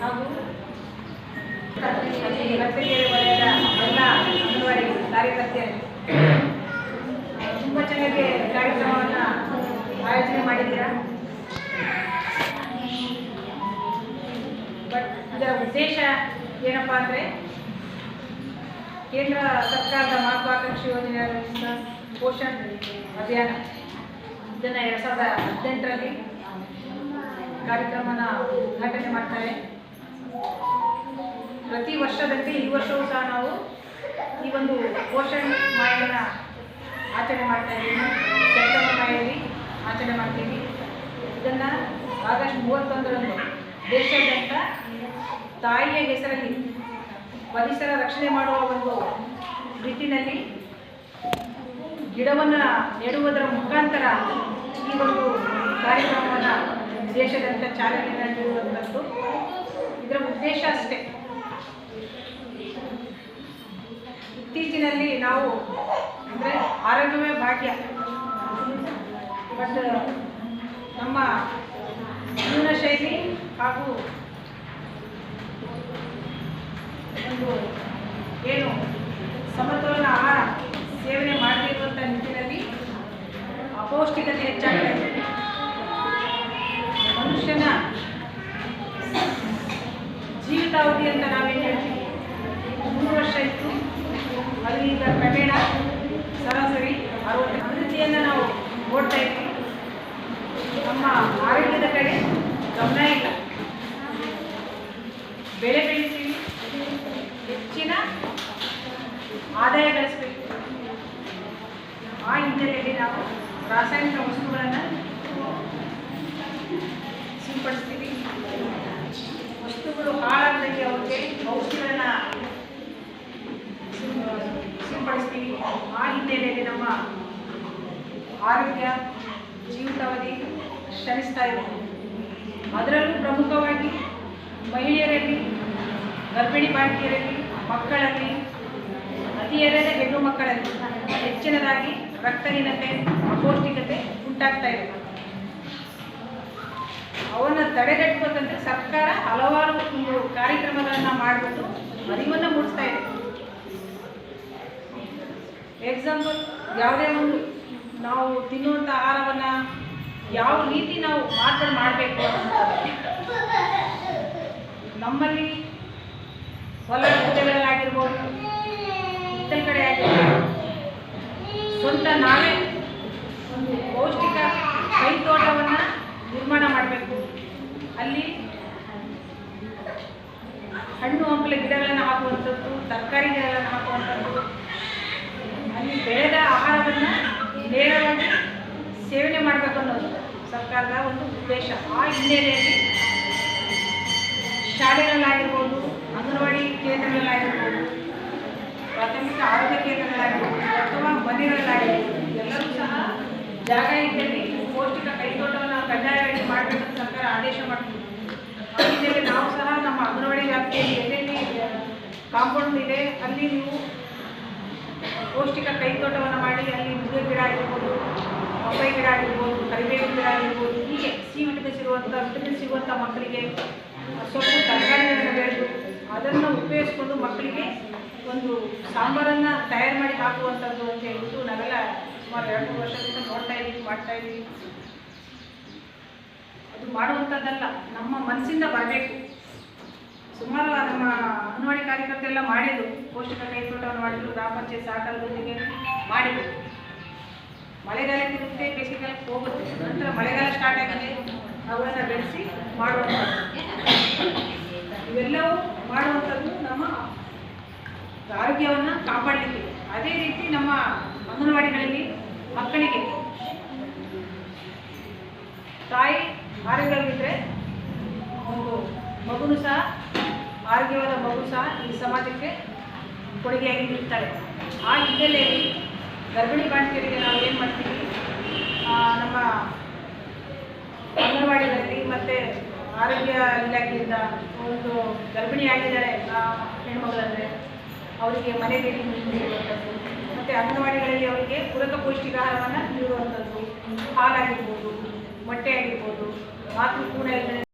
ಹಾಗೂ ರತ್ನಗಿರಿ ವಲಯದ ಎಲ್ಲ ಅಂಗನವಾಡಿ ಕಾರ್ಯಕರ್ತೆಯರು ತುಂಬ ಚೆನ್ನಾಗಿ ಕಾರ್ಯಕ್ರಮವನ್ನು ಆಯೋಜನೆ ಮಾಡಿದ್ದೀರಾ. ಬಟ್ ಇದರ ಉದ್ದೇಶ ಏನಪ್ಪ ಅಂದರೆ ಕೇಂದ್ರ ಸರ್ಕಾರದ ಮಹತ್ವಾಕಾಂಕ್ಷಿ ಯೋಜನೆಯಾದ ಪೋಷಣ್ ಅಭಿಯಾನ ಇದನ್ನು 2018ರಲ್ಲಿ ಕಾರ್ಯಕ್ರಮನ ಉದ್ಘಾಟನೆ ಮಾಡ್ತಾರೆ. ಪ್ರತಿ ವರ್ಷದಂತೆ ಈ ವರ್ಷವೂ ಸಹ ನಾವು ಈ ಒಂದು ಪೋಷಣ್ ಮಾಹೆಯನ್ನು ಆಚರಣೆ ಮಾಡ್ತಾ ಇದ್ದೀವಿ. ಸೆಪ್ಟೆಂಬರ್ ಮಾಹೆಯಲ್ಲಿ ಆಚರಣೆ ಮಾಡ್ತೀವಿ. ಇದನ್ನು ಆಗಸ್ಟ್ 31ರಂದು ದೇಶಾದ್ಯಂತ ತಾಯಿಯ ಹೆಸರಲ್ಲಿ ಪರಿಸರ ರಕ್ಷಣೆ ಮಾಡುವ ಒಂದು ನಿಟ್ಟಿನಲ್ಲಿ ಗಿಡವನ್ನು ನೆಡುವುದರ ಮುಖಾಂತರ ಈ ಒಂದು ಕಾರ್ಯಕ್ರಮವನ್ನು ದೇಶಾದ್ಯಂತ ಚಾಲನೆ ನೀಡಿರುವಂಥದ್ದು. ಇದರ ಉದ್ದೇಶ ಅಷ್ಟೇ. ಇತ್ತೀಚಿನಲ್ಲಿ ನಾವು ಅಂದರೆ ಆರೋಗ್ಯವೇ ಭಾಗ್ಯ, ಬಟ್ ನಮ್ಮ ಜೀವನ ಶೈಲಿ ಹಾಗೂ ಒಂದು ಏನು ಸಮತೋಲನ ಆಹಾರ ಸೇವನೆ ಮಾಡದಿರುವಂಥ ನಿಟ್ಟಿನಲ್ಲಿ ಅಪೌಷ್ಟಿಕತೆ ಹೆಚ್ಚಾಗ್ತಾ ಇದೆ. ಮನುಷ್ಯನ ಜೀವಿತಾವಧಿ ಅಂತ ನಾವೇನು ಹೇಳ್ತೀವಿ 3 ವರ್ಷ ಇತ್ತು, ಅದು ಈಗ ಕ್ರಮೇಣ ಸರಾಸರಿ 60 ಅಭಿವೃದ್ಧಿಯನ್ನು ನಾವು ನೋಡ್ತಾ ಇದ್ದೀವಿ. ನಮ್ಮ ಆರೋಗ್ಯದ ಕಡೆ ಗಮನ ಇಲ್ಲ. ಬೆಳೆ ಬೆಳಿತೀವಿ, ಹೆಚ್ಚಿನ ಆದಾಯ ಗಳಿಸಬೇಕು. ಆ ಹಿನ್ನೆಲೆಯಲ್ಲಿ ನಾವು ರಾಸಾಯನಿಕ ವಸ್ತುಗಳನ್ನು ಸಿಂಪಡಿಸ್ತೀವಿ. ವಸ್ತುಗಳು ಹಾಳಾಗದಂತೆ ಅವಕ್ಕೆ ಔಷಧಿಗಳನ್ನು ಸಿಂಪಡಿಸ್ತೀವಿ. ಆ ಹಿನ್ನೆಲೆಯಲ್ಲಿ ನಮ್ಮ ಆರೋಗ್ಯ ಜೀವಿತಾವಧಿ ಕ್ಷಣಿಸ್ತಾ ಇದೆ. ಅದರಲ್ಲೂ ಪ್ರಮುಖವಾಗಿ ಮಹಿಳೆಯರಲ್ಲಿ, ಗರ್ಭಿಣಿ ಬಾಲಕಿಯರಲ್ಲಿ, ಮಕ್ಕಳಲ್ಲಿ, ಅತಿಹರೆಯದ ಹೆಣ್ಣು ಮಕ್ಕಳಲ್ಲಿ ಹೆಚ್ಚಿನದಾಗಿ ರಕ್ತಹೀನತೆ, ಅಪೌಷ್ಟಿಕತೆ ಉಂಟಾಗ್ತಾ ಇದೆ. ಅವನ್ನು ತಡೆಗಟ್ಟಬೇಕಂದ್ರೆ ಸರ್ಕಾರ ಹಲವಾರು ಒಂದು ಕಾರ್ಯಕ್ರಮಗಳನ್ನು ಮಾಡಿಬಿಟ್ಟು ಅರಿವನ್ನು ಮೂಡಿಸ್ತಾ ಇದೆ. ಎಕ್ಸಾಂಪಲ್, ಯಾವುದೇ ಒಂದು ನಾವು ತಿನ್ನುವಂಥ ಆಹಾರವನ್ನು ಯಾವ ರೀತಿ ನಾವು ಮಾರ್ಪಾಡು ಮಾಡಬೇಕು ಅಂತಂದರೆ, ನಮ್ಮಲ್ಲಿ ಹೊಲ ಗದ್ದೆಗಳಲ್ಲಾಗಿರ್ಬೋದು, ಇತ್ತಲ ಕಡೆ ಆಗಿರ್ಬೋದು, ಸ್ವಂತ ನಾವೇ ಒಂದು ಪೌಷ್ಟಿಕ ಕೈ ತೋಟವನ್ನು ನಿರ್ಮಾಣ ಮಾಡಬೇಕು. ಅಲ್ಲಿ ಹಣ್ಣು ಹಂಪಲ ಗಿಡಗಳನ್ನು ಹಾಕುವಂಥದ್ದು, ತರಕಾರಿ ಗಿಡಗಳನ್ನು ಹಾಕುವಂಥದ್ದು, ಅಲ್ಲಿ ಬೆಳೆದ ಆಹಾರವನ್ನು ನೇರವಾಗಿ ಸೇವನೆ ಮಾಡಬೇಕು ಅನ್ನೋದು ಸರ್ಕಾರದ ಒಂದು ಉದ್ದೇಶ. ಆ ಹಿನ್ನೆಲೆಯಲ್ಲಿ ಶಾಲೆಗಳಲ್ಲಾಗಿರ್ಬೋದು, ಅಂಗನವಾಡಿ ಕೇಂದ್ರಗಳಲ್ಲಾಗಿರ್ಬೋದು, ಪ್ರಾಥಮಿಕ ಆರೋಗ್ಯ ಕೇಂದ್ರಗಳಾಗಿರ್ಬೋದು ಅಥವಾ ಮನೆಗಳಲ್ಲಾಗಿರ್ಬೋದು, ಎಲ್ಲರೂ ಸಹ ಜಾಗ ಇದ್ದಲ್ಲಿ ಪೌಷ್ಟಿಕ ಕೈತೋಟವನ್ನು ಕಡ್ಡಾಯವಾಗಿ ಮಾಡಬೇಕಂತ ಸರ್ಕಾರ ಆದೇಶ ಮಾಡ್ತೀವಿ. ಆ ಹಿನ್ನೆಲೆ ನಾವು ಸಹ ನಮ್ಮ ಅಂಗನವಾಡಿ ವ್ಯಾಪ್ತಿಯಲ್ಲಿ ಎಲ್ಲೆಲ್ಲಿ ಕಾಂಪೌಂಡ್ ಇದೆ ಅಲ್ಲಿ ನೀವು ಪೌಷ್ಟಿಕ ಕೈತೋಟವನ್ನು ಮಾಡಿ ಅಲ್ಲಿ ನುಗ್ಗೆ ಗಿಡ ಆಗಿರ್ಬೋದು, ಪಪ್ಪಾಯಿ ಗಿಡ ಆಗಿರ್ಬೋದು, ಕರಿಬೇವಿನ ಗಿಡ ಆಗಿರ್ಬೋದು, ಹೀಗೆ ವಿಟಮಿನ್ ಸಿಗುವಂಥ ಮಕ್ಕಳಿಗೆ ಸೊಪ್ಪು ತರಕಾರಿಗಳನ್ನು ಬೆಳೆದು ಅದನ್ನು ಉಪಯೋಗಿಸ್ಕೊಂಡು ಮಕ್ಕಳಿಗೆ ಒಂದು ಸಾಂಬಾರನ್ನು ತಯಾರು ಮಾಡಿ ಹಾಕುವಂಥದ್ದು ಅಂತ ಹೇಳ್ಬಿಟ್ಟು ನಾವೆಲ್ಲ ಸುಮಾರು 2-3 ವರ್ಷದಿಂದ ನೋಡ್ತಾ ಇದ್ದೀವಿ, ಮಾಡ್ತಾ ಇದ್ದೀವಿ. ಅದು ಮಾಡುವಂಥದ್ದಲ್ಲ, ನಮ್ಮ ಮನಸ್ಸಿಂದ ಬರಬೇಕು. ಸುಮಾರು ನಮ್ಮ ಅಂಗನವಾಡಿ ಕಾರ್ಯಕರ್ತೆಲ್ಲ ಮಾಡಿದರು, ಪೌಷ್ಟಿಕ ಕೈತೋಟವನ್ನು ಮಾಡಿದರು, ಗ್ರಾಮ ಪಂಚಾಯತ್ ಸಹಕಾರದೊಂದಿಗೆ ಮಾಡಿದರು. ಮಳೆಗಾಲಕ್ಕಿರುತ್ತೆ, ಬೇಸಿಗೆಗಾಲಕ್ಕೆ ಹೋಗುತ್ತೆ. ನಂತರ ಮಳೆಗಾಲ ಸ್ಟಾರ್ಟ್ ಆಗಿದೆ, ಅವುಗಳನ್ನು ಬೆಳೆಸಿ ಮಾಡುವಂಥದ್ದು. ಇವೆಲ್ಲವೂ ಮಾಡುವಂಥದ್ದು ನಮ್ಮ ಆರೋಗ್ಯವನ್ನು ಕಾಪಾಡಲಿಕ್ಕೆ. ಅದೇ ರೀತಿ ನಮ್ಮ ಅಂಗನವಾಡಿಗಳಲ್ಲಿ ಮಕ್ಕಳಿಗೆ ತಾಯಿ ಆರೋಗ್ಯವಿದ್ದರೆ ಒಂದು ಮಗುನು ಸಹ, ಆರೋಗ್ಯವಾದ ಮಗು ಸಹ ಈ ಸಮಾಜಕ್ಕೆ ಕೊಡುಗೆಯಾಗಿ ನೀಡ್ತಾಳೆ. ಆ ಹಿನ್ನೆಲೆಯಲ್ಲಿ ಗರ್ಭಿಣಿ ಬಾಣತಿಯರಿಗೆ ನಾವು ಏನು ಮಾಡ್ತೀವಿ, ನಮ್ಮ ಅಂಗನವಾಡಿಗಳಲ್ಲಿ ಮತ್ತು ಆರೋಗ್ಯ ಇಲಾಖೆಯಿಂದ ಒಂದು ಗರ್ಭಿಣಿಯಾಗಿದ್ದಾರೆ ಹೆಣ್ಮಗಳಂದರೆ ಅವರಿಗೆ ಮನೆ ಭೇಟಿ ನೀಡುವಂಥದ್ದು, ಮತ್ತು ಅಂಗನವಾಡಿಗಳಲ್ಲಿ ಅವರಿಗೆ ಪೂರಕ ಪೌಷ್ಟಿಕಾಹಾರವನ್ನು ನೀಡುವಂಥದ್ದು, ಹಾಲಾಗಿರ್ಬೋದು, ಮೊಟ್ಟೆ ಆಗಿರ್ಬೋದು, ಮಾತೃ ಕೂಡ